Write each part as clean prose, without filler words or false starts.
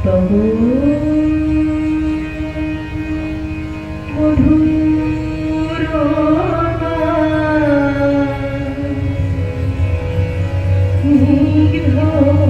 তবু মধুরতা স্নিগ্ধতা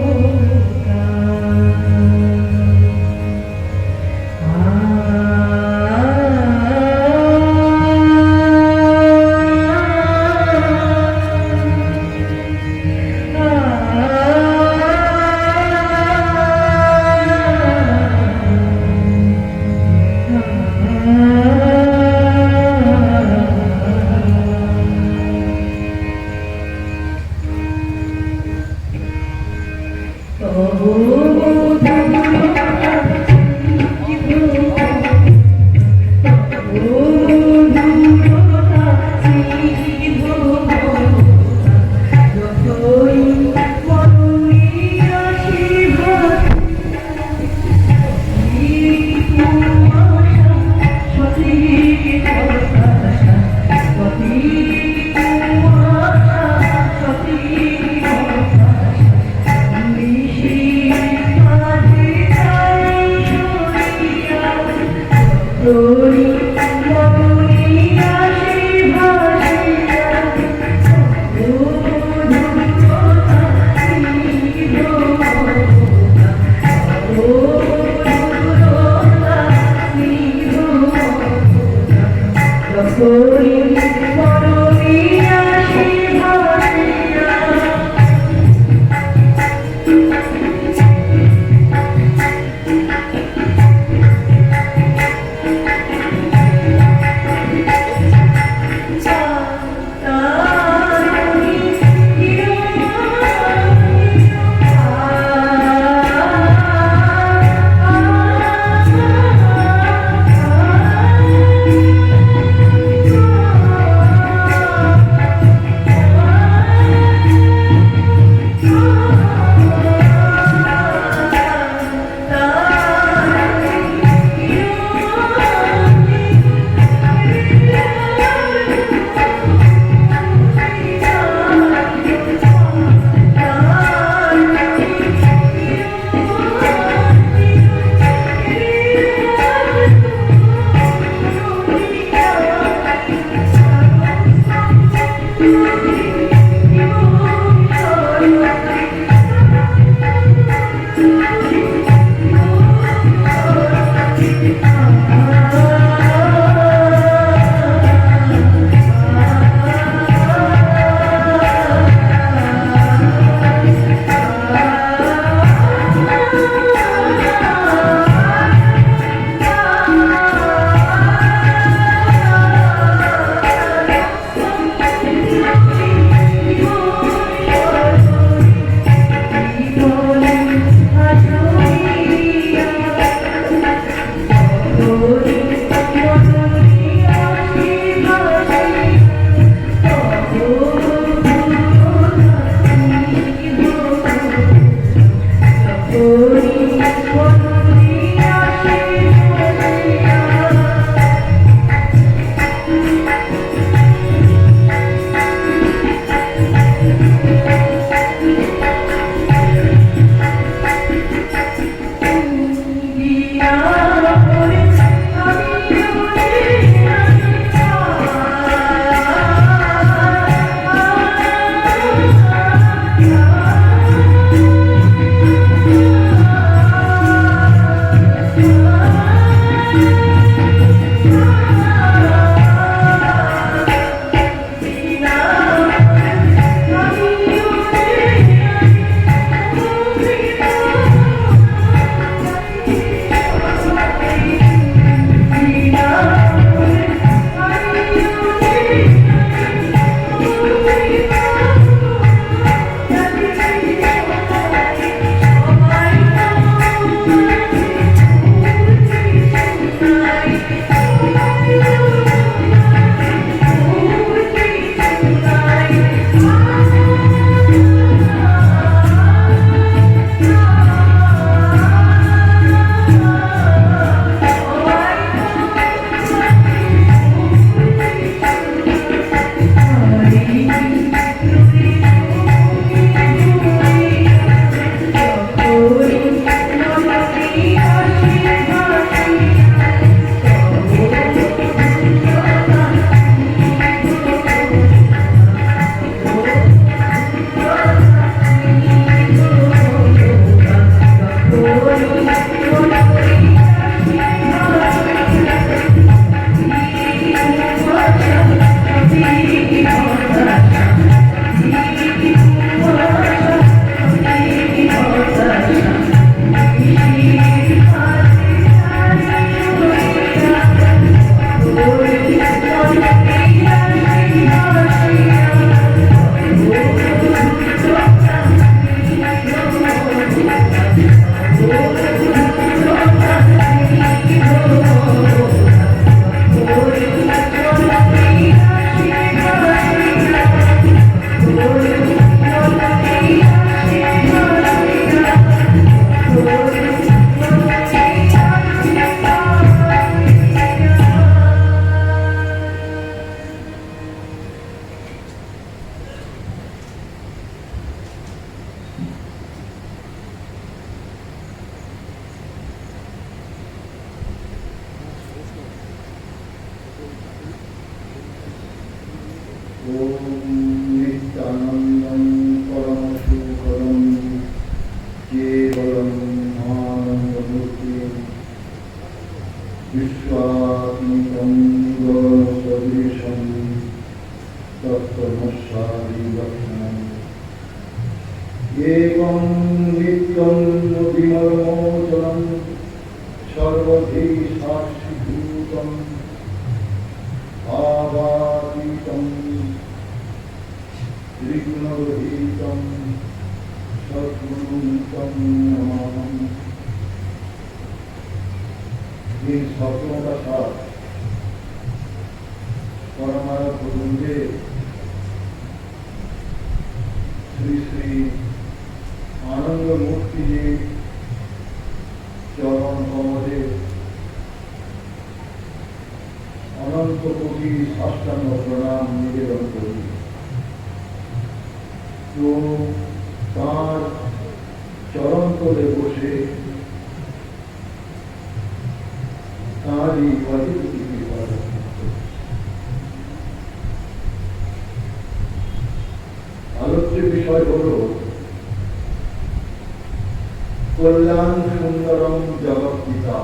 कल्याण सुंदरम जगत पिता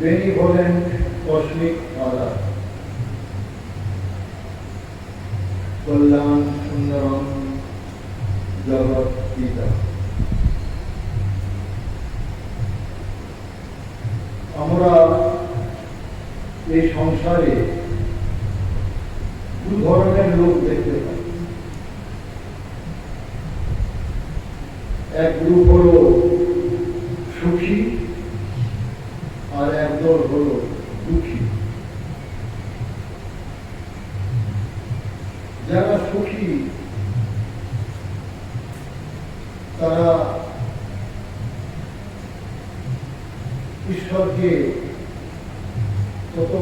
बेनिवोलेंट कॉस्मिक फादर कल्याण सुंदरम जगत पिता আমরা এই সংসারে দু ধরনের লোক দেখতে পাই। এক গ্রুপ হলো সুখী আর একদল হলো দুঃখী। যারা সুখী তারা ঈশ্বরকে তত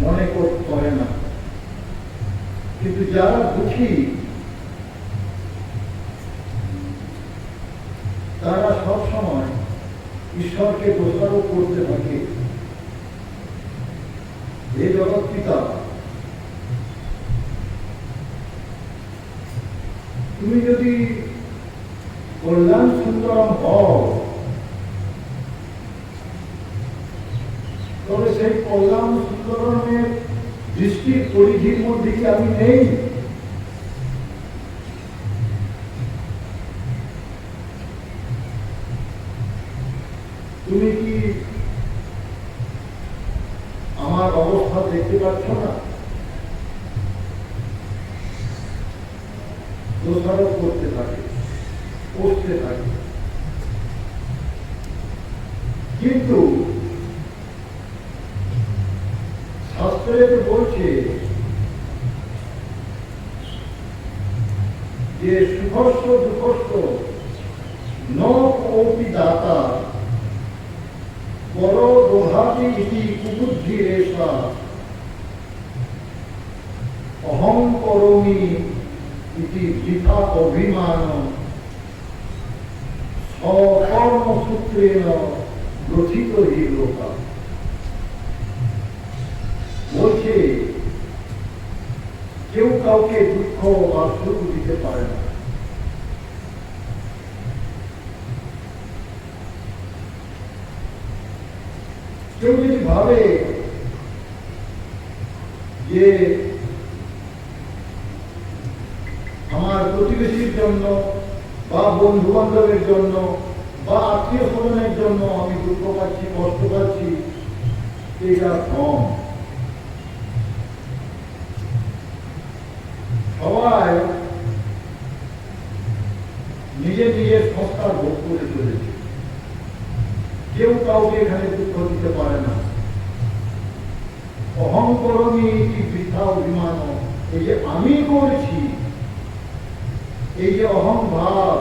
মনে করে না, কিন্তু যারা দুঃখী তারা সবসময় ঈশ্বরকে দোষারোপ করতে থাকে। হে জগৎ পিতা, তুমি যদি কল্যাণ সুন্দরম হও তবে সেই কল্যাণ সুন্দরমের দৃষ্টির পরিধির মধ্যে কি আমি নেই? তুমি কি আমার অবস্থা দেখতে পাচ্ছ না? দোষারোপ করতে থাকে, করতে থাকে। কিন্তু শাস্ত্রে তো বলছে যে সুখস্য দুঃখস্য ন কোপি দাতা পর দোহাতি ইতি কুবুদ্ধি রেশা অহং করোমি ইতি বৃথা অভিমান স্বকর্মসূত্রেণ গ্রথিত হি লোকা। বলছে কেউ কাউকে দুঃখ বা সুখ দিতে পারে না, কেউ যদি ভাবে যে আমার প্রতিবেশীর জন্য বা বন্ধু বান্ধবের জন্য বা আত্মীয় স্বজনের জন্য আমি দুঃখ পাচ্ছি, কষ্ট পাচ্ছি, এটা কম। সবাই নিজের নিজের সংস্কার ভোগ করে চলেছে, কেউ কাউকে এখানে দুঃখ দিতে পারে না। অহংকরণী বৃথা অভিমান, এই যে আমি করছি, এই যে অহং ভাব,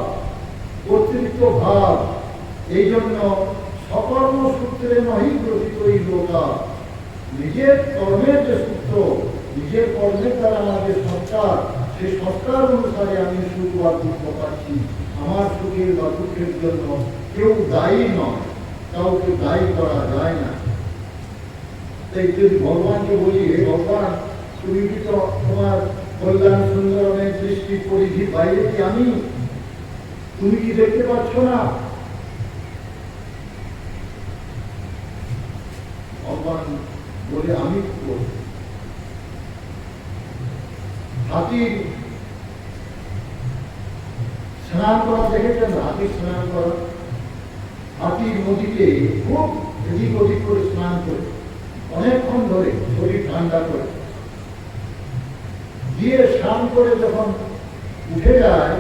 কর্তৃত্ব ভাব, এই জন্য সকর্ম সূত্রে নহি গ্রথিত এই লোকা, নিজের কর্মের যে সূত্র, নিজের কর্মের দ্বারা আমাদের সংস্কার, সেই সংস্কার অনুসারে আমি সুখ বা দুঃখ পাচ্ছি। আমার সুখের বা দুঃখের জন্য কেউ দায়ী নয়, কাউকে দায়ী করা যায় না। তাই যদি ভগবানকে বলি, হে ভগবান, তুমি কি তো তোমার কল্যাণ সুন্দরমের দৃষ্টির পরিধির বাইরে কি আমি? তুমি কি দেখতে পাচ্ছ না? ভগবান বলে, আমি হাতির স্নান করা দেখেছেন? হাতির স্নান করা, হাতির নদীতে খুব এদিক ওদিক করে স্নান করে অনেকক্ষণ ধরে শরীর ঠান্ডা করে দিয়ে স্নান করে যখন উঠে যায়,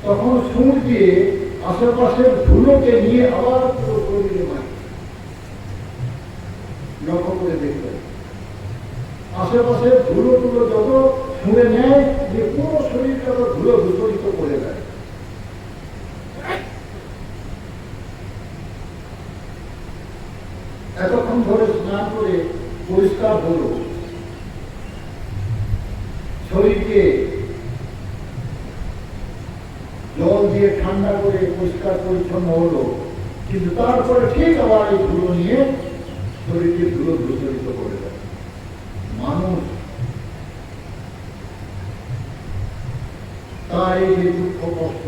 তখন সমুদ্র দিয়ে আশেপাশের ধুলোকে নিয়ে আবার পুরো শরীরে মারে। লক্ষ্য করে দেখবে, আশেপাশের ধুলো টুলো যত ছুঁড়ে নেয়, যে পুরো শরীরটা ধুলো দূষিত করে দেয়। এতক্ষণ ধরে স্নান করে পরিষ্কার হলো, শরীরকে জল দিয়ে ঠান্ডা করে পরিষ্কার পরিচ্ছন্ন হলো, কিন্তু তারপরে ঠিক আবার এই ধুলো নিয়ে শরীরকে ধুলো দূষিত করে দেয়। মানুষ তার এই যে দুঃখ কষ্ট,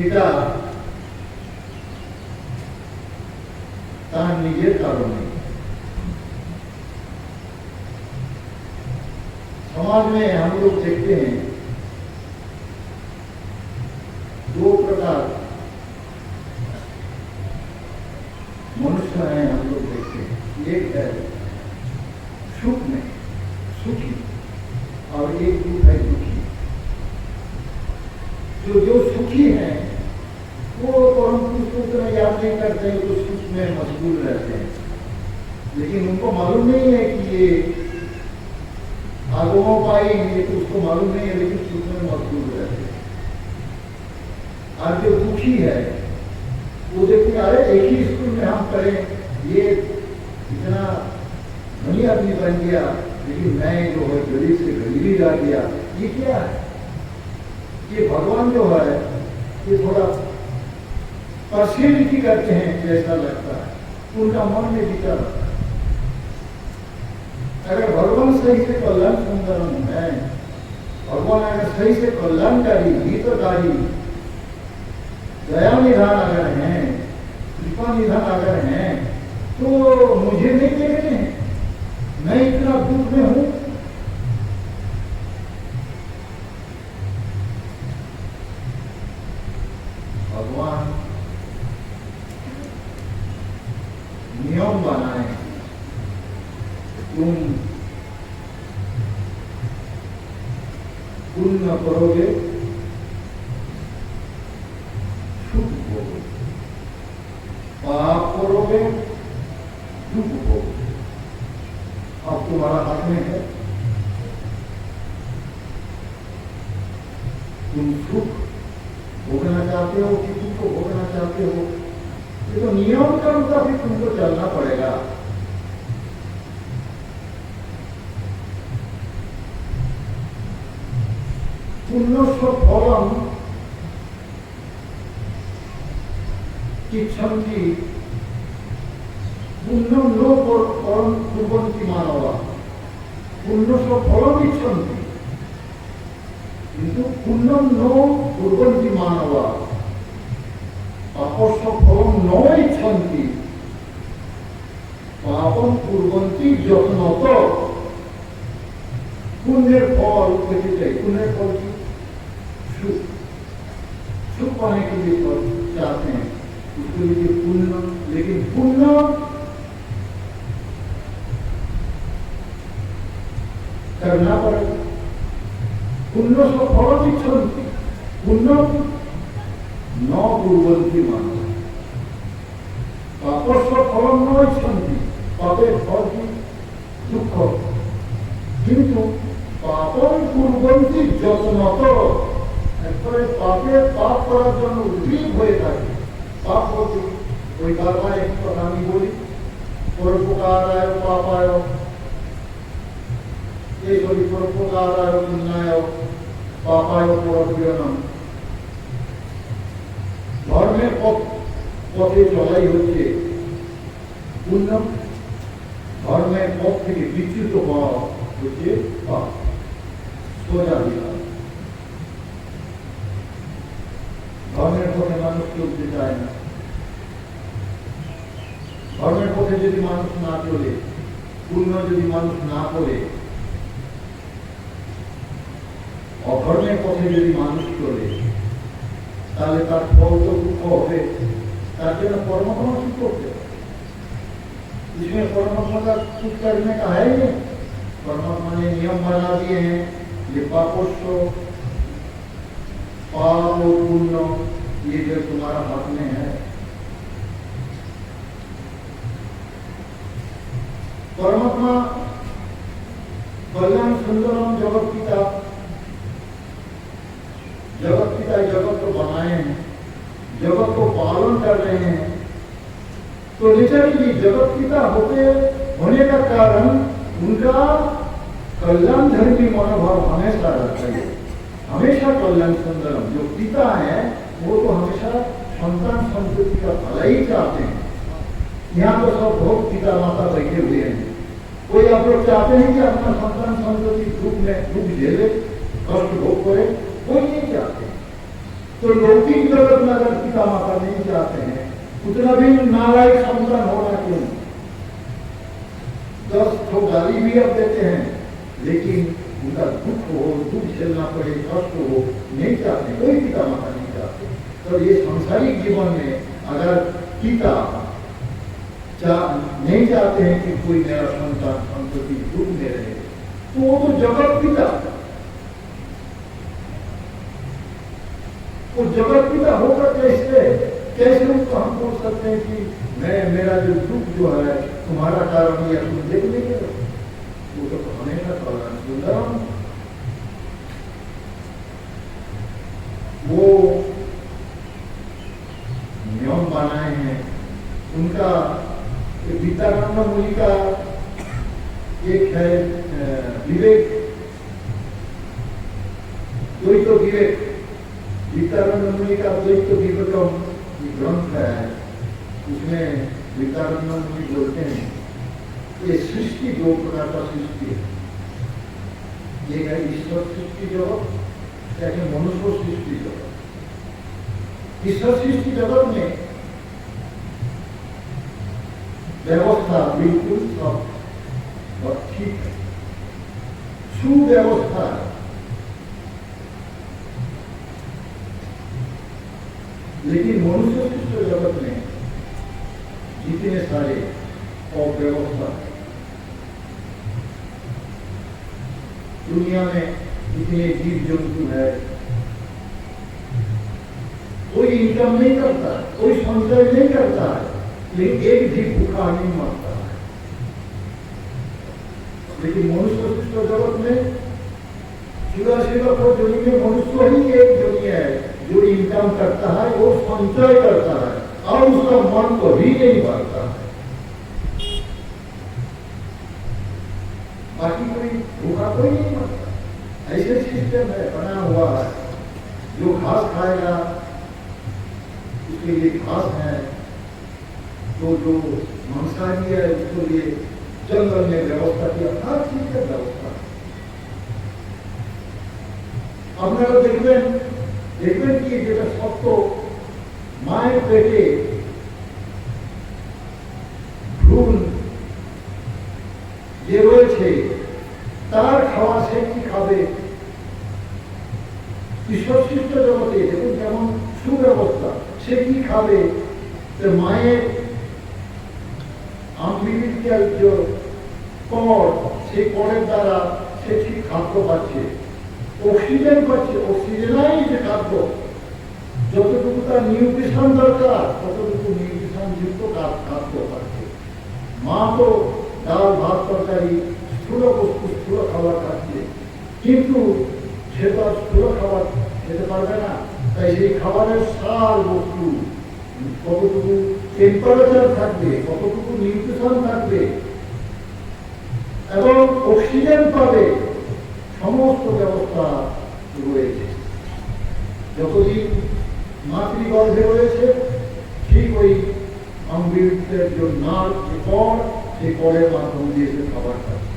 এটা तार निजे कारणों समाज में हम लोग देखते हैं दो प्रकार मनुष्य हैं। हम लोग देखते हैं, एक है सुख में सुखी और एक दुख है दुखी। जो सुखी है वो परम पुरुष को उतना याद नहीं करते हैं, तो सुख में मशगूल रहते हैं, लेकिन उनको मालूम नहीं है कि ये आगमों पाएंगे, तो उसको मालूम नहीं है, लेकिन सुख में मशगूल रहते हैं। और जो दुखी है वो देखते अरे एक ही स्कूल में हम पढ़े, ये इतना धनी आदमी बन गया, लेकिन मैं जो है गरीब से गरीबी जा गया। ये क्या है? ये भगवान जो है ये थोड़ा पर्सनैलिटी करते हैं जैसा लगता है, उनका मन में विचार होता है। अगर भगवान सही से कल्याण सुंदरम है, भगवान अगर सही से कल्याणकारी हितकारी दया निधान अगर हैं, कृपा निधान अगर हैं, तो मुझे नहीं देखते हैं, मैं इतना दुख में हूं। भगवान नियम बनाए, तुम पुण्य करोगे सुख भोगोगे, पाप करोगे दुख भोगोगे। अब तुम्हारा हाथ में है, तुम सुख भोगना चाहते हो कि दुख को भोगना चाहते हो, ये तो नियम के मुताबिक तुमको चलना पड़ेगा। पुण्यस्व फलम इच्छन्ति पुण्यम नो परम कुर्वन्ति मानवा, पुण्यस्व फलम इच्छन्ति किन्तु पुण्यम नो कुर्वन्ति मानवा। পাপস্য ফলম ন ইচ্ছন্তি পাপম কুর্বন্তি যত্নত। पुण्यर फल कैसे चाहिए? पुण्य फल की सुख, सुख पाने के लिए फल चाहते हैं, उसके लिए पुण्य, लेकिन पुण्य करना पड़ेगा। पुण्य से फल इच्छन्ति, पुण्य न कुर्वन्ति मानो, पापस्य फलम न इच्छन्ति, पापे फल की दुख, किंतु पापम कुर्वन्ति যত্নত। একবারে পাপে পাপ করার জন্য উদ্গ্রীব হয়ে থাকে। পাপ বলতে ওই বারবার একটি কথা আমি বলি, পরোপকারায় পাপায়, এই বলি পরোপকারায় পুণ্যায় পাপায় পরপ্রিয়নম। ধর্মের পথে চলাই হচ্ছে পুণ্য, ধর্মের পথ থেকে বিচ্যুত হওয়া হচ্ছে পাপ, সোজা বিভাগ। ধর্মের পথে মানুষ চলতে চায় না। ধর্মের পথে যদি মানুষ না চলে, পুণ্য যদি মানুষ না করে, অধর্মের পথে যদি মানুষ চলে, তাহলে তার ফল তো দুঃখ হবে। তার জন্য परमात्मा কি করতে হবে? इसमें परमात्मा का कुछ करने का है ही नहीं। परमात्मा ने नियम बना दिए हैं, ये पापोष्य पाप और पुण्य ये जो तुम्हारा हाथ में है। परमात्मा कल्याण सुंदरम जगत पिता, जगत पिता जगत को बनाए हैं, जगत को पालन कर रहे हैं। तो नेचुरली जगत पिता होने का कारण उनका कल्याण धर्मी मनोभाव हमेशा रहता है। हमेशा कल्याण सुंदरम जो पिता है वो तो हमेशा संतान संतति का भला ही चाहते हैं। यहाँ तो सब बहुत पिता माता बैठे हुए हैं। कोई आप लोग चाहते हैं कि अपना संतान संतति दुख झेले, कष्ट भोग करे? कोई नहीं चाहते। तो लौकिक जगत में अगर पिता माता नहीं चाहते हैं, उतना भी नालायक संतान होना क्यों? 10 तो गाली भी अब देते हैं, लेकिन उनका दुख हो, दुख झेलना पड़े, कष्ट हो, नहीं चाहते, कोई पिता माता नहीं चाहते। तो ये सांसारिक जीवन में अगर पिता नहीं चाहते हैं कि कोई मेरा संतान संतति दुख में रहे, तो वो तो जगत पिता, वो जगत पिता होकर कैसे उसको हम बोल सकते हैं कि मेरा जो दुख जो है तुम्हारा कारण या तुम देख लेंगे? वो तो हमेशा कल्याण सुंदरम। वो नियम बनाए हैं उनका। विद्यानंद मुनि का एक है विवेक, द्वैत विवेक, विद्यानंद मुनि का द्वैत विवेकम ग्रंथ है। उसमें विद्यानंद मुनि बोलते हैं ये सृष्टि 2 प्रकार का सृष्टि है। एक है ईश्वर सृष्टि जगत, एक है मनुष्य सृष्टि जगत। ईश्वर सृष्टि जगत में व्यवस्था बिल्कुल सब ठीक है, सुव्यवस्था है। लेकिन मनुष्य सृष्ट जगत में जितने सारे अव्यवस्था है, दुनिया में इतने जीव जंतु है, कोई इनकम नहीं करता, कोई संचय नहीं करता है, लेकिन एक भी भूखा नहीं मरता है। लेकिन मनुष्य सृष्ट जगत में 84 लाख जोड़ी में मनुष्य ही एक जोड़ी है जो इनकम करता है, वो संचय करता है और उसका मन कभी नहीं भरता है। बाकी कोई भूखा कोई नहीं मरता। ऐसे सिस्टम है, बना हुआ है। जो घास खाएगा उसके लिए घास है, तो जो मांसाहारी है उसके लिए जंगल में व्यवस्था किया, हर चीज का व्यवस्था। আপনারা দেখবেন কি যেটা সত্য মায়ের পেটে ভ্রূণ যে রয়েছে তার খাওয়া সে কি খাবে? ঈশ্বর সৃষ্ট জগতে দেখুন কেমন সুব্যবস্থা, সে কি খাবে? মায়ের আম্বিলিক্যাল যে কর, সেই করের দ্বারা সে ঠিক খাদ্য পাচ্ছে, অক্সিজেন পাচ্ছে, অক্সিজেনাই যে খাদ্য, যতটুকু তার নিউট্রিশন দরকার ততটুকু নিউট্রিশন যুক্ত খাদ্য পাচ্ছে। মা তো ডাল ভাত তরকারি স্থূল বস্তু স্থূল খাবার খাচ্ছে, কিন্তু সে তো আর স্থূল খাবার খেতে পারবে না। তাই সেই খাবারের সার বস্তু কতটুকু টেম্পারেচার থাকবে, কতটুকু নিউট্রিশন থাকবে এবং অক্সিজেন পাবে, সমস্ত ব্যবস্থা রয়েছে। যতদিন মাতৃগর্ভে রয়েছে ঠিক ওই অমৃতের যে নার যে কর, সেই করের মাধ্যম দিয়ে সে খাবার খাচ্ছে।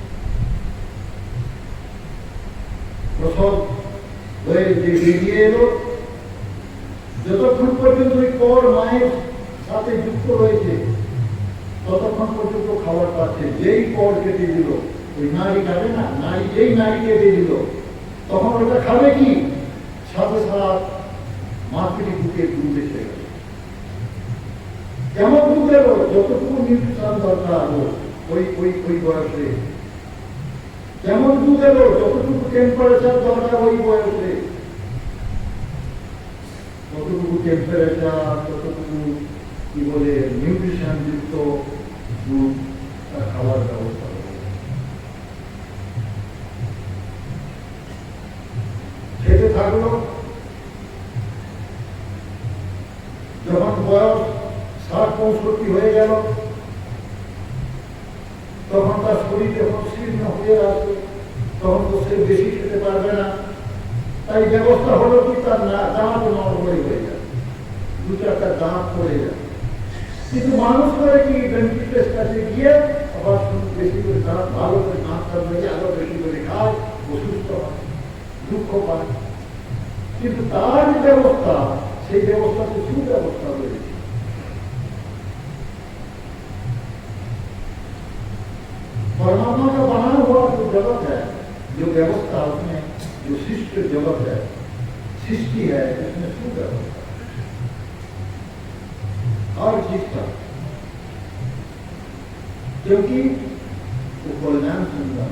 প্রসব হয়ে যে বেরিয়ে এলো, যতক্ষণ পর্যন্ত ওই কর মায়ের সাথে যুক্ত রয়েছে ততক্ষণ পর্যন্ত খাবার পাচ্ছে। যেই কর কেটে দিল, ওই নারী কাটে না, নারী যেই নারী কেটে দিল তখন ওটা খাবে কি? সাথে সাথ মাতৃ বুকে দুধ এসে গেল। কেমন দুধ এলো? যতটুকু নিউট্রিশন দরকার ওই ওই ওই বয়সে। কেমন দুধ এলো? যতটুকু টেম্পারেচার দরকার ওই বয়সে, ততটুকু টেম্পারেচার, ততটুকু কি বলে নিউট্রিশন যুক্ত দুধ তার খাবার ব্যবস্থা করে। খেতে থাকলো, যখন বয়স 60-65 হয়ে গেল তখন তার শরীর যখন শীর্ণ হয়ে আসবে, তখন তো সে বেশি খেতে পারবে না। তাই ব্যবস্থা হলো কি, তার দাঁত নড়বড়ে হয়ে যাবে, 2-4টা দাঁত পড়ে যাবে। কিন্তু মানুষ করে কি, ডেন্টিস্টের কাছে গিয়ে আবার বেশি করে দাঁত, ভালো করে দাঁতটা ভেঙে আরো বেশি করে খায়, অসুস্থ হয়, দুঃখ পায়। কিন্তু তার যে ব্যবস্থা, সেই ব্যবস্থাতে সুব্যবস্থা রয়েছে। परमात्मा का बनाया हुआ जो जगत है, जो व्यवस्था उसमें, जो शिष्ट जगत है, सृष्टि है, उसमें सुव्यवस्था हर चीज का, क्योंकि वो कल्याण सुंदर,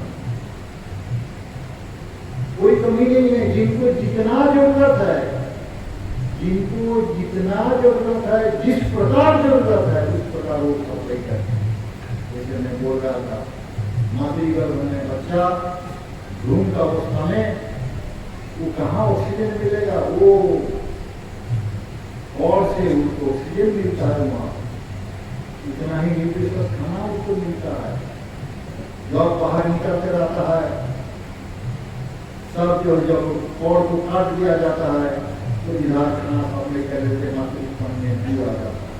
कोई कमी नहीं है। जिनको जितना जरूरत है, जिनको जितना जरूरत है, जिस प्रकार जरूरत है उस प्रकार वो सप्लाई करते हैं। जैसे मैं बोल रहा था, मातृगर्भ में बच्चा भ्रूण का अवस्था में वो कहाँ ऑक्सीजन मिलेगा? वो और से उसको ऑक्सीजन मिलता है, वहाँ इतना ही न्यूट्रिशस खाना उसको मिलता है। जब बाहर निकलते रहता है सब, जब कौड़ को काट दिया जाता है तो इधर खाना सप्लाई कर देते, मातृस्थान में पूरा जाता है।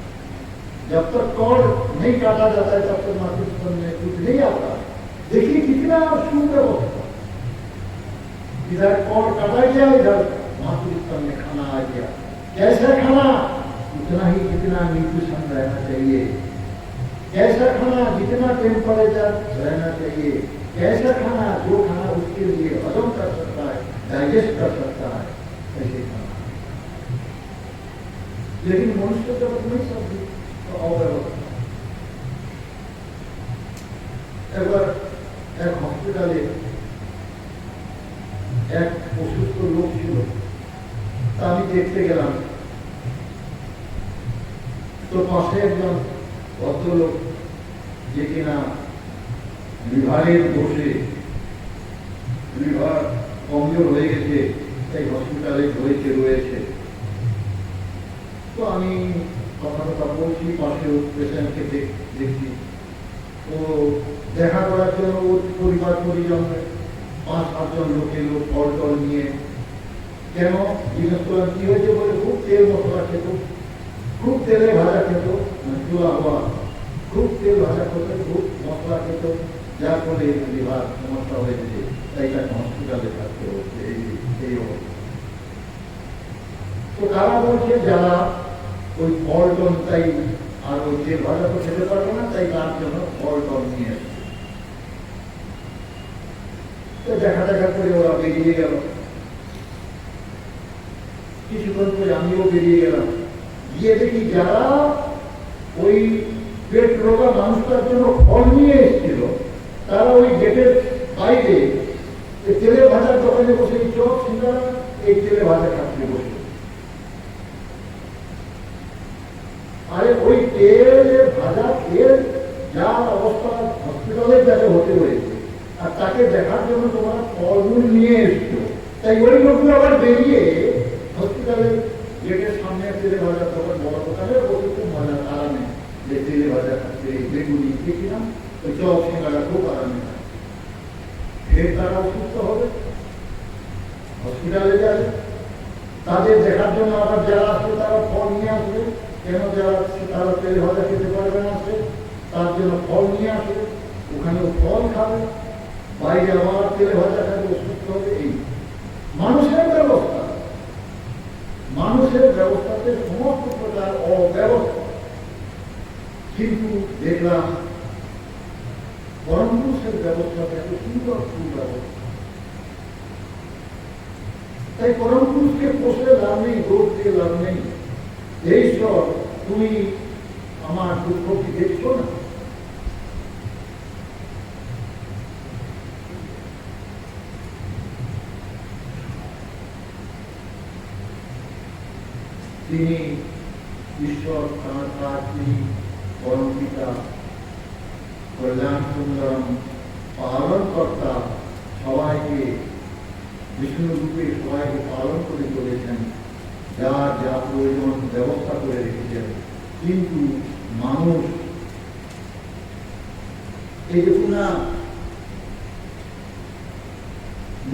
जब तक कौड़ नहीं काटा जाता है तब तक मातृस्थान में कुछ नहीं आता। देखिए कितना सुव्यवस्था, इधर कौड़ काटा गया, इधर मातृस्थान में खाना आ गया। कैसा खाना? उतना ही जितना न्यूट्रिशन रहना चाहिए। कैसा खाना? जितना टेम्परेचर रहना चाहिए। कैसा खाना? जो खाना उसके लिए हजम कर सकता है, डाइजेस्ट कर सकता है, ऐसे खाना। लेकिन मनुष्य जगत नहीं सब अव्यवस्था। एक बार एक हॉस्पिटले एक অসুস্থ লোক ছিল, তা আমি দেখতে গেলাম। তো পাশে একজন ভদ্রলোক যে কিনা লিভারের দোষে লিভার কমজোর হয়ে গেছে, তাই হসপিটালে রয়েছে। তো আমি কথা বলছি, পাশে পেশেন্টকে দেখছি। তো দেখা করার জন্য ওর পরিবার পরিজন 5-7 জন লোক এলো ফল টল নিয়ে। কেন জিজ্ঞেস করলাম কি হয়েছে? বলে খুব তেল মশলা খেত, খুব তেলে ভাজা খেত, চুলা হওয়া, খুব তেল ভাজা খেত, খুব মশলা খেত, যার ফলে লিভার সমস্যা হয়েছে, তাই তাকে হসপিটালে থাকতে হচ্ছে। এই অবস্থা। তো তারা বলছে যারা ওই ফলটন, তাই আর ওই তেল ভাজা তো খেতে পারবে না, তাই তার জন্য ফলটন নিয়ে এসছে। তো দেখা দেখা করে ওরা বেরিয়ে গেল। কিছুক্ষণ পরে আমিও বেরিয়ে গেলাম, গিয়ে দেখি যারা ওই পেট রোগা মানুষটার জন্য ফল নিয়ে এসেছিল, তারা ওই গেটের বাইরে তেলে ভাজার দোকানে বসে চপ সিঙ্গারা এই তেলে ভাজা খাচ্ছে বসে। আরে ওই তেলে ভাজা তেল যা অবস্থা হসপিটালের কাছে হতে হয়েছে, আর তাকে দেখার জন্য তোমরা ফলমূল নিয়ে এসছো, তাই ওই লোকগুলো আবার বেরিয়ে হসপিটালের গেটের সামনে তেলে ভাজা দোকান, বড় দোকানে বসে খুব মজা আরামে যে তেলে ভাজা খাচ্ছে, বেগুনি খেয়েছিলাম, ওই চপ সিঙ্গারা খুব আরামে খায়। ফের তারা অসুস্থ হবে, হসপিটালে যাবে, তাদের দেখার জন্য আবার যারা আসবে তারা ফল নিয়ে আসবে, কেন যারা তারা তেলে ভাজা খেতে পারবে না আসবে, তার জন্য ফল নিয়ে আসবে, ওখানেও ফল খাবে, বাইরে আবার তেলে ভাজা খাবে, অসুস্থ হবে। এই মানুষের ব্যবস্থা, মানুষের ব্যবস্থাতে সমস্ত প্রকার অব্যবস্থা। কিন্তু দেখলাম পরমপুরুষের ব্যবস্থাটা এত সুন্দর সুব্যবস্থা। তাই পরমপুরুষকে পোষে লাভ নেই, দোষ দিয়ে লাভ নেই। এই সব তুমি আমার দুঃখ কি দেখছো না? তিনি ঈশ্বর, তাঁর তিনি পরম পিতা, কল্যাণ সুন্দরম, পালন কর্তা, সবাইকে বিষ্ণু রূপে সবাইকে পালন করে চলেছেন, যা যা প্রয়োজন ব্যবস্থা করে রেখেছেন। কিন্তু মানুষ এই দেখুন না,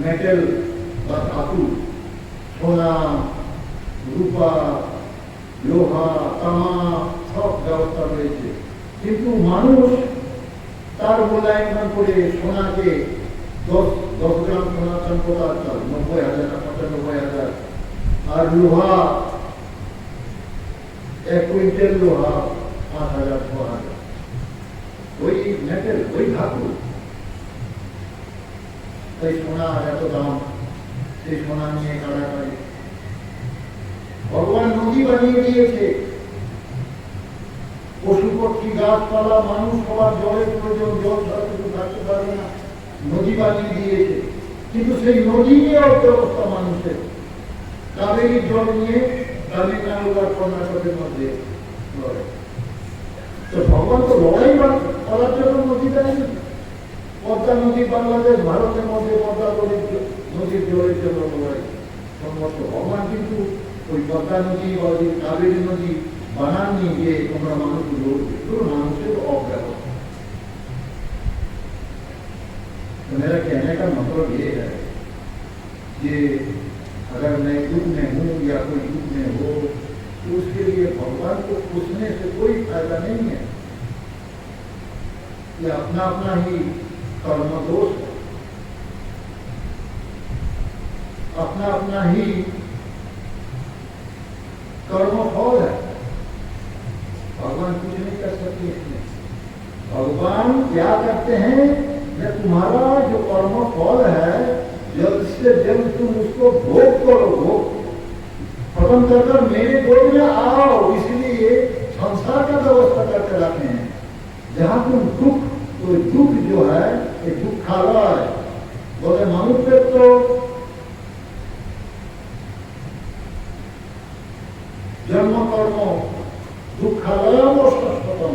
মেটেল বা ধাতু, সোনা, রূপা, লোহা, তামা সব ব্যবস্থা রয়েছে, কিন্তু মানুষ তার মূল্যায়ন করে সোনাকে 10 গ্রাম সোনা সম্পদার 90,000 না 95,000, আর লোহা 1 কুইন্টাল লোহা 5,000 6,000। ওই মেটেল, ওই ধাতু, তাই সোনার এত দাম, সেই সোনা নিয়ে কাড়াকাড়ি। ভগবান নদী বানিয়ে দিয়েছে, পশু পক্ষী গাছপালা মানুষ সবার জলের প্রয়োজন, জল ছাড়া কিছু থাকতে পারবে না, নদী বানিয়ে দিয়েছে। কিন্তু সেই নদী নিয়ে অব্যবস্থা মানুষের। কাবেরী জল নিয়ে তামিলনাড়ু আর কর্ণাটকের মধ্যে লড়াই। তো ভগবান তো লড়াই করার জন্য নদী দেয়নি। পদ্মা নদী বাংলাদেশ ভারতের মধ্যে পদ্মা নদীর জলের জন্য লড়াই সমস্ত। ভগবান কিন্তু ওই পদ্মা নদী বা কাবেরী নদী बनानी ये तुम्हारा मानुष लोग तो मानुष को अव्यवस्था। तो मेरा कहने का मतलब ये है कि अगर मैं युग में हूँ या कोई युग में हो तो उसके लिए भगवान को पूछने से कोई फायदा नहीं है। ये अपना अपना ही कर्म दोष है, अपना अपना ही कर्म फल है। भगवान कुछ नहीं कर सकते इसमें। भगवान क्या करते हैं, कि तुम्हारा जो कर्म फल है जल्द से जल्द तुम उसको भोग करो, भोग खत्म कर मेरे गोद में आओ। इसलिए संसार का व्यवस्था करके रखे हैं। जहाँ तुम दुख, तो दुख जो है ये दुखालय है। बोले मनुष्य तो जन्म कर्म दुखालयम अशाश्वतम,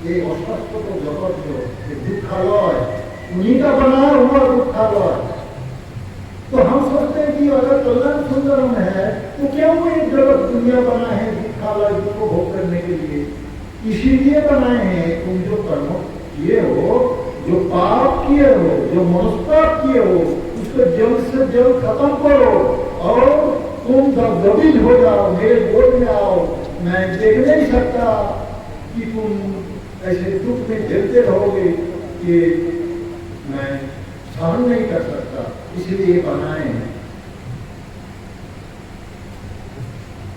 ये अशाश्वत जगत जो ये दुखालय उन्हीं का बनाया हुआ दुखालय। तो हम सोचते हैं कि अगर कल्याण सुंदरम है तो क्यों ये जगत दुनिया बना है दुखालय को भोग करने के लिए? इसीलिए बनाए हैं तुम जो कर्म किए हो, जो पाप किए हो, जो मनस्ताप किए हो, उसको जल्द से जल्द खत्म करो और तुम दबिल हो जाओ, मेरे गोद में आओ। मैं देख नहीं सकता कि तुम ऐसे दुख में झेलते रहोगे कि मैं सहन नहीं कर सकता, इसलिए बनाए हैं।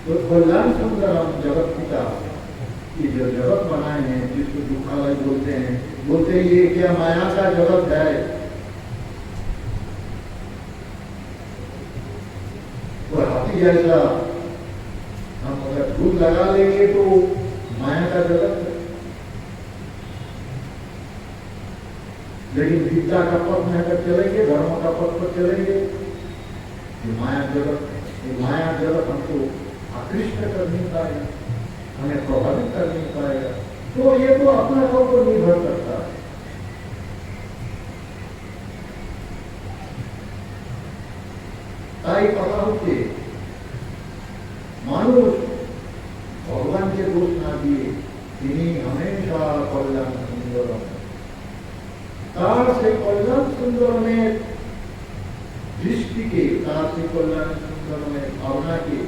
तो कल्याण सुंदरम जगत पिता, ये जो जगत बनाए हैं जिसको दुखालय बोलते हैं, बोलते हैं ये क्या माया का जगत है। वो हाथी जैसा हम अगर धूल लगा लेंगे तो माया का जगत है, लेकिन विद्या का पथ में अगर चलेंगे, धर्म का पथ पर चलेंगे, ये माया जगत, ये माया जगत हमको आकृष्ट कर नहीं पाएगा, हमें प्रभावित कर नहीं पाएगा। तो ये तो अपना सब को निर्भर करता है। ताई कथा होते मानुष भगवान के दोष ना दिए, तिनी हमेशा कल्याण सुंदर, तार से कल्याण सुंदर में दृष्टि के, तार से कल्याण सुंदर में भावना के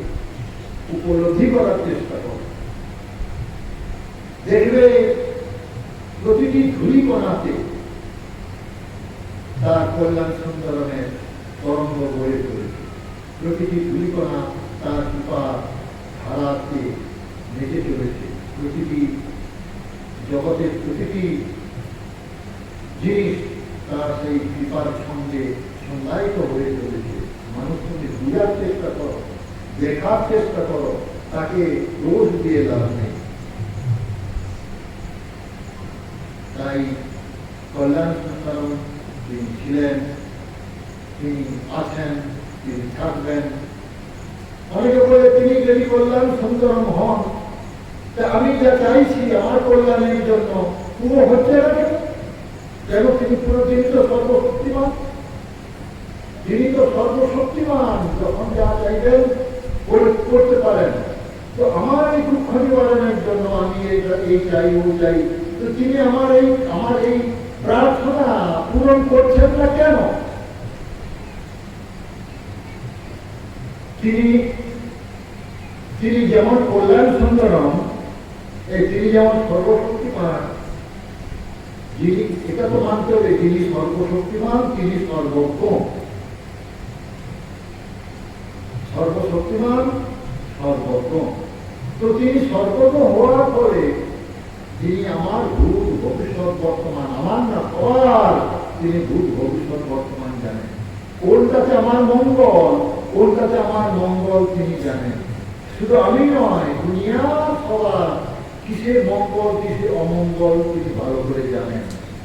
उपलब्धि করার চেষ্টা করো। দেখবে প্রতিটি ধূলিকণাতে তার কল্যাণ সুন্দরমের তরঙ্গ বয়ে চলেছে, প্রতিটি ধূলিকণা তার কৃপা ধারাতে নেচে চলেছে, প্রতিটি জগতের প্রতিটি জিনিস তার সেই কৃপার সঙ্গে সংজ্ঞায়িত হয়ে চলেছে। মানুষ তুমি বুঝার চেষ্টা করো, দেখার চেষ্টা করো, তাকে দোষ দিয়ে লাভ নেই। তাই কল্যাণ সুন্দরম তিনি ছিলেন, তিনি আছেন, তিনি থাকবেন। অনেকে বলে তিনি যদি কল্যাণ সুন্দরম হন, তা আমি যা চাইছি আমার কল্যাণের জন্য পুরো হচ্ছে না কেন? কেন তিনি পুরো, তিনি তো সর্বশক্তিমান, তিনি তো সর্বশক্তিমান, যখন যা চাইবেন করতে পারেন। তো আমার এই দুঃখ নিবারণের জন্য আমি এই চাই ও চাই, তো তিনি আমার এই প্রার্থনা পূরণ করছেন না কেন? তিনি যেমন কল্যাণ সুন্দরম, তিনি যেমন সর্বশক্তিমান, যিনি, এটা তো মানতে হবে তিনি সর্বশক্তিমান, তিনি সর্বজ্ঞ, সর্বশক্তিমান সর্বজ্ঞ। তো তিনি সর্বজ্ঞ হওয়ার পরে তিনি আমার ভূত ভবিষ্যৎ বর্তমান, আমার না সবার, তিনি ভূত ভবিষ্যৎ বর্তমান জানেন। কোনটাতে আমার মঙ্গল, কোনটাতে আমার মঙ্গল তিনি জানেন। শুধু আমি নয়, দুনিয়া সবার কিসের মঙ্গল কিসের অমঙ্গল তিনি ভালো করে জানেন।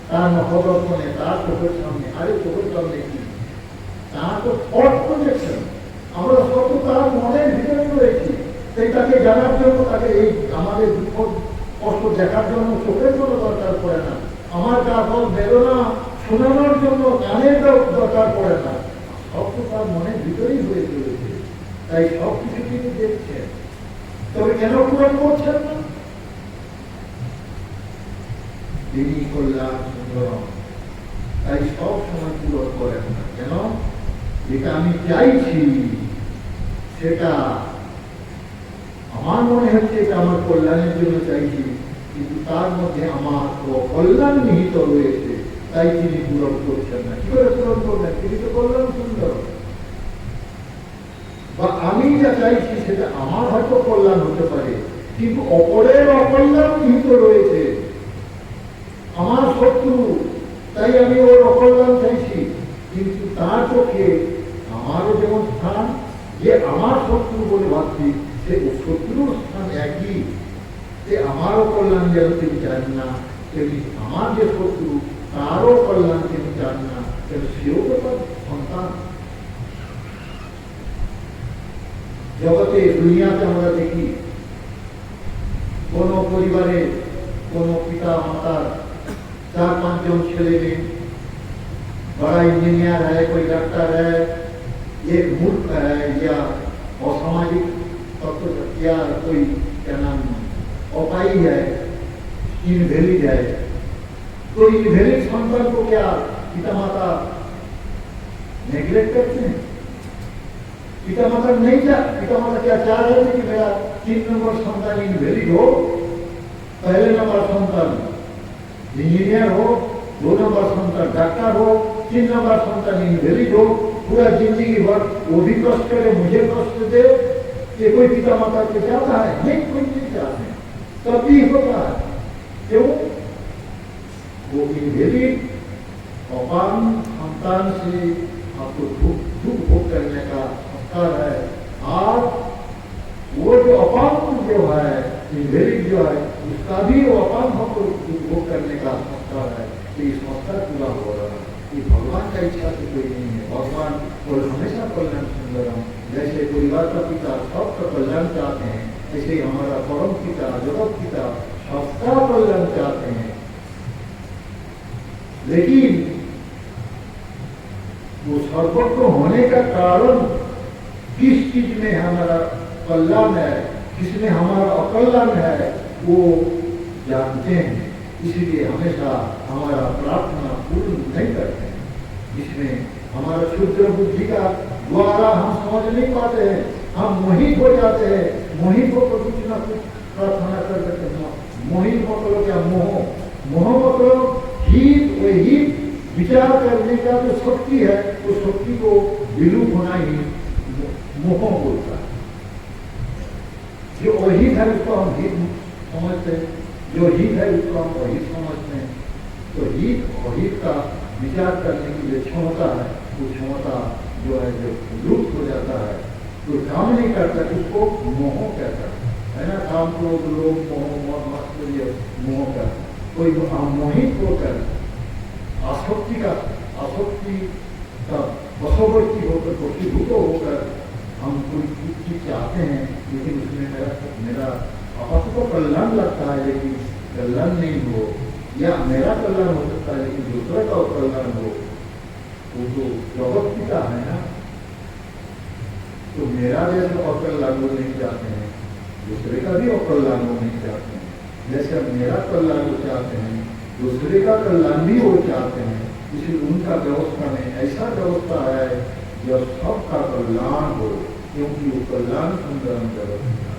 তার নখদর্পণে, তার চোখের সামনে, আরে চোখের সামনে কি, তার তো থট প্রজেকশন, আমরা সব তার মনের ভিতরে রয়েছি। তাই তাকে জানার জন্য, তাকে এই আমাদের দুঃখ কষ্ট দেখার জন্য চোখের কোনো দরকার পড়ে না, আমার কাপড় বেদনা শোনানোর জন্য কানের দরকার পড়ে না, সব তো তার মনের ভিতরেই হয়ে চলেছে। তাই সব কিছু তিনি দেখছেন, তবে কেন পূরণ করছেন না? তিনি কল্যাণ সুন্দরম, তাই সব সময় পূরণ করেন না। কেন? যেটা আমি চাইছি সেটা আমার মনে হচ্ছে এটা আমার কল্যাণের জন্য চাইছি, কিন্তু তার মধ্যে আমার কল্যাণ নিহিত রয়েছে, তাই তিনি পূরণ করছেন না। কি করে পূরণ করবেন? তিনি তো কল্যাণ সুন্দর। বা আমি যা চাইছি সেটা আমার হয়তো কল্যাণ হতে পারে, কিন্তু অপরের অকল্যাণ নিহিত রয়েছে, আমার শত্রু, তাই আমি ওর অকল্যাণ চাইছি, কিন্তু তার চোখে আমারও যেমন স্থান, যে আমার শত্রু বলে ভাবছি, সে শত্রুর স্থান একই, যে আমারও কল্যাণ যেন তিনি চান না, তেমনি আমার যে শত্রু তারও কল্যাণ তিনি চান না, কেন সেও তো তার সন্তান। জগতে দুনিয়াতে আমরা দেখি কোন পরিবারে কোন পিতা মাতার 4-5 जन छेले में, बड़ा इंजीनियर है, कोई डॉक्टर है, एक मूर्ख है या असामाजिक तत्व या कोई क्या नाम अपाई है, इनवैलिड है, तो इनवैलिड संतान को क्या पिता माता नेग्लेक्ट करते हैं? पिता माता नहीं पिता माता क्या चाह रहे थे कि मेरा 3 नंबर संतान इनवैलिड हो, पहले नंबर संतान इंजीनियर हो, 2 नंबर संतान डॉक्टर हो, 3 नंबर संतान इनवैलिड हो, पूरा जिंदगी भर वो भी कष्ट करे, मुझे कष्ट दे, ये कोई पिता माता को चाहता है? नहीं, कोई नहीं चाहते हैं। तभी होता है। क्यों? वो इनहेरिट अपान संतान से आपको दुख भोग करने का संस्कार है। और वो जो अपान जो है, इनहेरिट जो है, उसका भी वो अपान हमको दुख भोग करने का संस्कार है। तो इस संस्कार पूरा हो रहा है। ये भगवान का इच्छा से कोई नहीं है। भगवान और हमेशा कल्याण सुंदरम, जैसे परिवार का पिता सबका कल्याण चाहते हैं, ऐसे हमारा परम पिता जगत पिता सबका कल्याण चाहते हैं। लेकिन वो सर्वत्र होने का कारण किस चीज में हमारा कल्याण है, किसमें हमारा अकल्याण है, वो जानते हैं। इसलिए हमेशा हमारा प्रार्थना पूर्ण नहीं करते हैं। जिसमें हमारा क्षुद्र बुद्धि का द्वारा हम समझ नहीं पाते हैं, हम मोहित हो जाते हैं। मोहित होकर कुछ ना कुछ प्रार्थना कर देते हैं। मोहित मतलब क्या? मोह मतलब हित, वो हित विचार करने का जो शक्ति है, उस शक्ति को विलुप्त होना ही मोह बोलता है। जो अहित है उसको हम हित समझते हैं, जो हित है उसको हम अहित समझते हैं। तो हित अहित का विचार करने की जो क्षमता है, वो क्षमता जो है जो लुप्त हो जाता है, तो काम नहीं करता, उसको मोह कहता है ना। काम को लोग मोह मोह कर कोई मोहित होकर आसक्ति का वशवर्ती होकर वशीभूत होकर हम कोई चीज चाहते हैं, लेकिन उसमें मेरा आपस को कल्याण लगता है, लेकिन कल्याण नहीं हो, या मेरा कल्याण हो सकता है लेकिन दूसरे का कल्याण हो। वो तो जगत पिता है ना। तो मेरा जैसे अकल्याण वो नहीं चाहते हैं, दूसरे का भी अकल्याण वो नहीं चाहते हैं। जैसे मेरा कल्याण वो चाहते हैं, दूसरे का कल्याण भी वो चाहते हैं। इसलिए उनका व्यवस्था में ऐसा व्यवस्था है जो सबका कल्याण हो, क्योंकि वो कल्याण सुंदर व्यवस्था।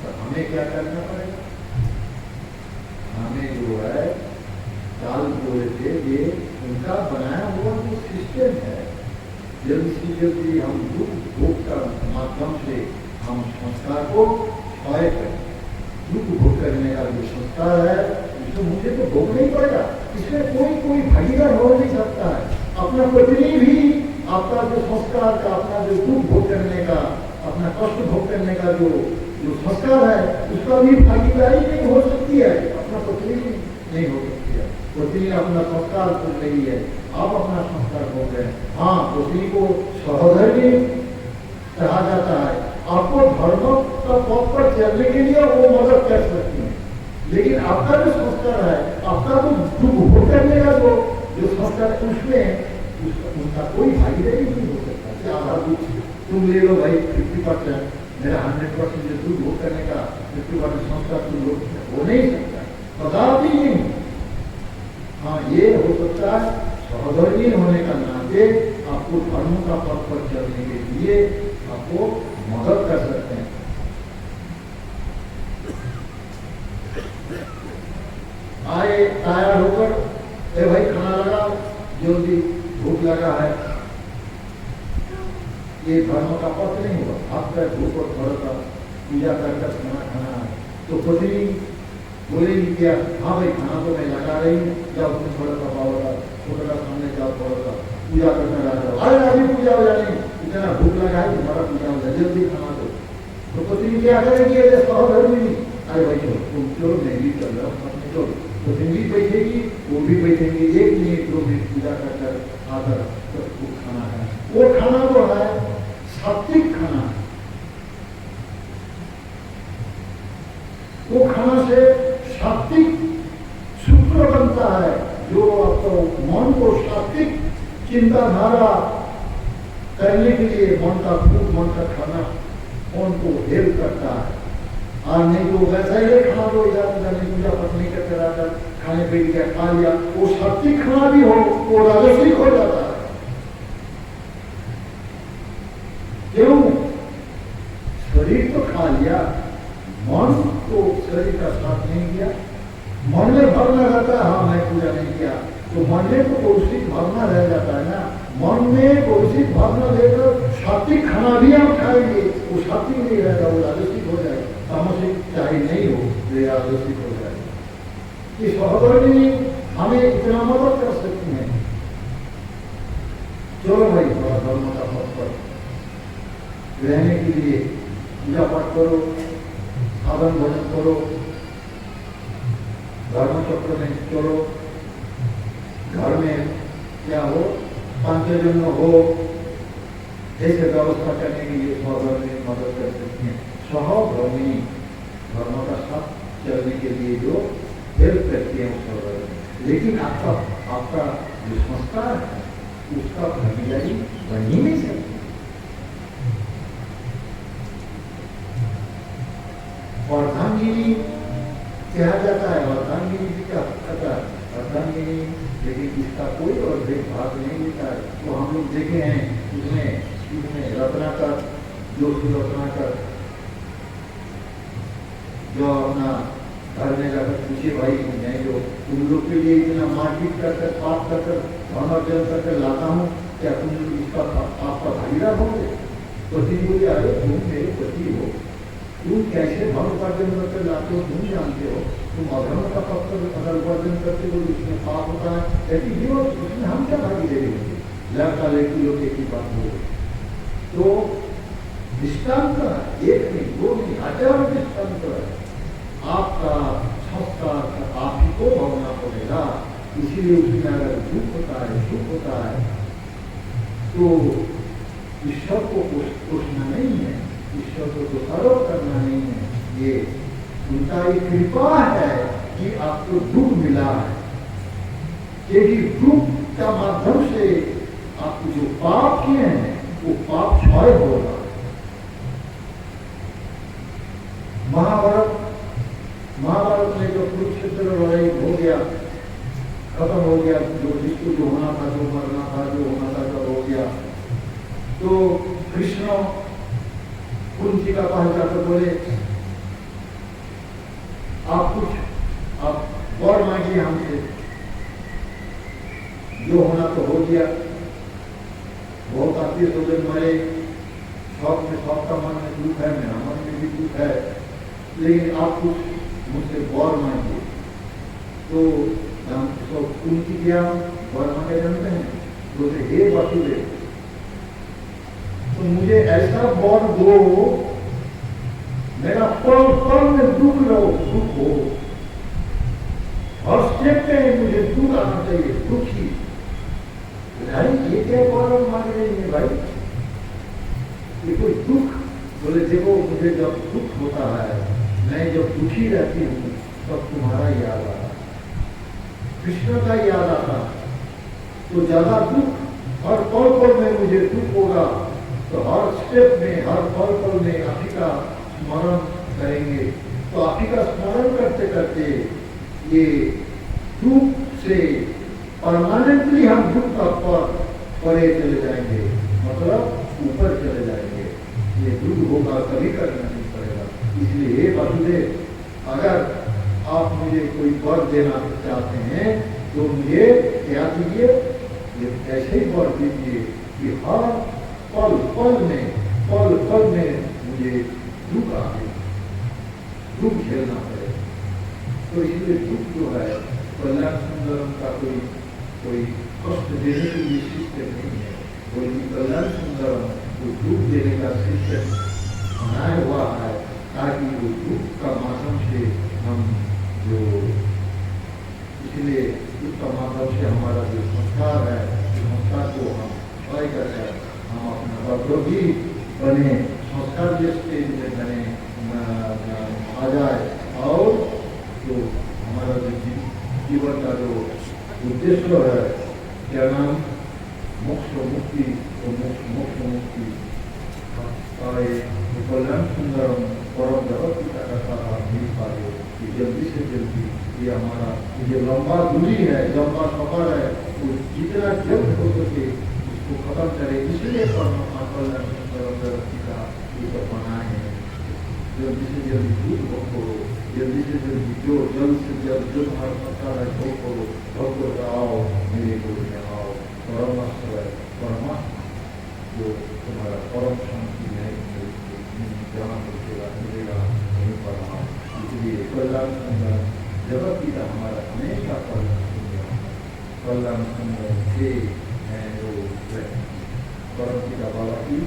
तो हमें क्या करना पड़ेगा? हमें जो है काल बोले थे, ये उनका बनाया हुआ जो सिस्टम है, जल्दी से जल्दी हम दुख भोग का माध्यम से हम संस्कार को क्षय करें। दुख भोग करने का जो संस्कार है, इसको मुझे तो भोग नहीं पड़ेगा, इसमें कोई भागीदार हो नहीं सकता है। अपना पत्नी भी आपका जो संस्कार का, अपना जो दुख भोग करने का, अपना कष्ट भोग करने का जो संस्कार है, उसका भी भागीदारी नहीं हो सकती है। अपना पत्नी भी नहीं हो सकती है। पत्नी अपना संस्कार कर रही है, आप अपना संस्कार हो गए। हाँ, पत्नी को सहोदरी कहा जाता है। आपको धर्म का पथ पर चलने के लिए वो मदद कर सकती है, लेकिन आपका जो संस्कार है, आपका जो दुख भोग करने का जो संस्कार है, उसमें उनका कोई भागीदारी नहीं हो सकता। कि आधा दुख तुम ले लो भाई 50%, मेरा 100% जो दुख भोग करने का 50% संस्कार तुम लोग हो नहीं सकता, कदापि नहीं। हाँ, ये हो सकता है सहोदरी होने का नाते आपको धर्म का पथ पर चलने के लिए आपको मदद कर सकते हैं। आए तैयार होकर, ए भाई खाना लगाओ, जल्दी भूख लगा है। ये धर्म का पथ नहीं हुआ। आपका भूख और थोड़ा सा पूजा कर खाना है, तो पत्नी बोलेगी क्या? हाँ भाई, खाना तो मैं लगा रही हूँ, जाओ तुम थोड़ा सा पाओ, छोटा सा सामने जाओ, थोड़ा सा पूजा करना लगा जाओ। अरे अभी पूजा हो जानी, इतना भूख लगा है, तुम्हारा पूजा हो जाए, जल्दी खाना दो। तो पत्नी क्या करेगी? सहोदरी, अरे भाई चलो तुम चलो, मैं भी चल रहा हूँ, चलो। पत्नी भी बैठेगी, वो भी बैठेंगे, 1 मिनट 2 मिनट पूजा कर आकर तो खाना है। वो खाना जो है सात्विक खाना है। वो खाना से सात्विक सूत्र बनता है, जो आपको मन को सात्विक चिंताधारा करने के लिए मन का फूड, मन का खाना मन को हेल्प करता है। और नहीं तो वैसा ही खाना दो, जाने पूजा पाठ नहीं करते रहकर खाने पे क्या खा लिया, वो सात्विक खाना भी हो, वो राजस्विक हो जाता है। क्यों? शरीर तो खा लिया, मन तो शरीर का साथ नहीं किया। मन में भावना रहता है, हाँ मैं पूजा नहीं किया, तो मन में तो पौष्टिक भावना रह जाता है ना। मन में पौष्टिक भावना लेकर सात्विक खाना भी आप खाएंगे, वो सात्विक नहीं रहेगा, वो राजसिक हो जाएगा। तामसिक चाहे नहीं हो तो राजसिक हो जाएगा। इस सहधर्मिणी हमें इतना मदद कर सकती हैं। चलो भाई थोड़ा धर्म का पथ पर रहने के लिए पूजा पाठ करो, साधन भजन करो, धर्म चक्र में चलो, घर में क्या हो पंचजन हो, ऐसे व्यवस्था करने के लिए सहधर्मिणी मदद कर सकती हैं। सहधर्मिणी धर्म का साथ चलने के लिए जो हेल्प करती है सहधर्मिणी। लेकिन आपका जो संस्कार है उसका भागीदारी बन ही नहीं सकती। अर्धांगिनी कहा जाता है, अर्धांगिनी भी क्या कहता है अर्धांगिनी, लेकिन इसका कोई और भाग नहीं लेता है। तो हम लोग देखे हैं इसमें रत्नाकर, जो रत्नाकर जो अपना घर में जाकर पूछे भाई मैं जो तुम लोग के लिए इतना मारपीट कर पाप कर धर्मार्जन करके लाता हूँ, क्या तुम इसका आपका भागीदार होंगे? पति बोले अरे तुम मेरे पति हो, तुम कैसे धर्मार्जन करके लाते हो तुम जानते हो, तुम अधर्म का पत्र अगर उपार्जन करते हो इसमें पाप होता है, लेकिन ये इसमें हम क्या भागीदारी होंगे? लड़का लड़की लोग एक ही बात हो। तो दृष्टांत एक नहीं, दो नहीं, हजारों दृष्टांत है। आपका संस्कार आप ही को भोगना पड़ेगा। इसीलिए उसमें अगर दुख होता है सुख होता है तो ईश्वर को कोसना नहीं है, ईश्वर को दोषारोप करना नहीं है। ये उनका एक कृपा है कि आपको दुख मिला है, यदि दुख का माध्यम से आपको जो पाप किए हैं वो पाप क्षय होगा। महाभारत में जो कुरुक्षेत्र लड़ाई हो गया, खत्म हो गया, जो होना था, जो मरना था, जो होना था, सब हो गया। तो कृष्ण कुंती का पास जाकर बोले आप वर मांगिए हमसे, जो होना तो हो गया। बहुत आत्मीय स्वजन मरे, सबका मन में दुख है, मेरा मन में भी दुख है, लेकिन आप कुछ मुझसे वर मांगिए। तो कुंती क्या वर मांगे जानते हैं? बोले हे वसुदेव, तो मुझे ऐसा वर दो मेरा पल पल में दुख हो, और स्टेप में मुझे दुख आना चाहिए, दुखी। ये क्या वर मांग रही है भाई? ये कोई दुख? बोले देखो मुझे जब दुख होता है, मैं जब दुखी रहती हूँ तब तुम्हारा याद आता, कृष्ण का याद आता, तो ज्यादा दुख हर पल पल में मुझे दुख होगा, तो हर स्टेप में हर पल पल में आप ही का स्मरण करेंगे। तो आप ही का स्मरण करते करते ये दुख से परमानेंटली हम दुख का परे चले जाएंगे, मतलब ऊपर चले जाएंगे। ये दुख होगा कभी करना नहीं पड़ेगा। इसलिए हे वसुदेव, अगर आप मुझे कोई वर देना चाहते हैं तो मुझे क्या दीजिए? ये ऐसे ही वर दीजिए कि हर पल पल में मुझे दुख आए, दुख झेलना पड़े। तो इसलिए दुख जो है कल्याण सुंदरम का कोई कष्ट देने के लिए सिस्टम नहीं है, बल्कि कल्याण सुंदरम को दुख देने का सिस्टम बनाया हुआ है, ताकि वो दुख का माध्यम से हम जो, इसलिए उसका माध्यम से हमारा जो संस्कार है, उस संस्कार को हम ट्राई करके हम अपना वक्रोगी बने, संस्कार के स्टेज में बने आ जाए, और जो हमारा जो जीवन का जो उद्देश्य है, क्या नाम, मोक्ष मुक्ति, तो मोक्ष मुक्ति कल्याण सुंदरम परम जगत पिता का सारा मिल पाए कि जल्दी से जल्दी ये हमारा ये लंबा दूरी है, लंबा सफर है, तो जितना जल्द हो सके उसको खत्म करे। इसलिए परमात्मा कल्याण सुंदरम जगत पिता ये सब बनाए हैं। जल्दी से जल्दी दूध भोग करो, जल्दी से जल्दी जो जल्द से जल्द जो हमारा संस्कार है भोग करो, भोग कराओ। कल्याण से हैं जो परम पिता बाबा की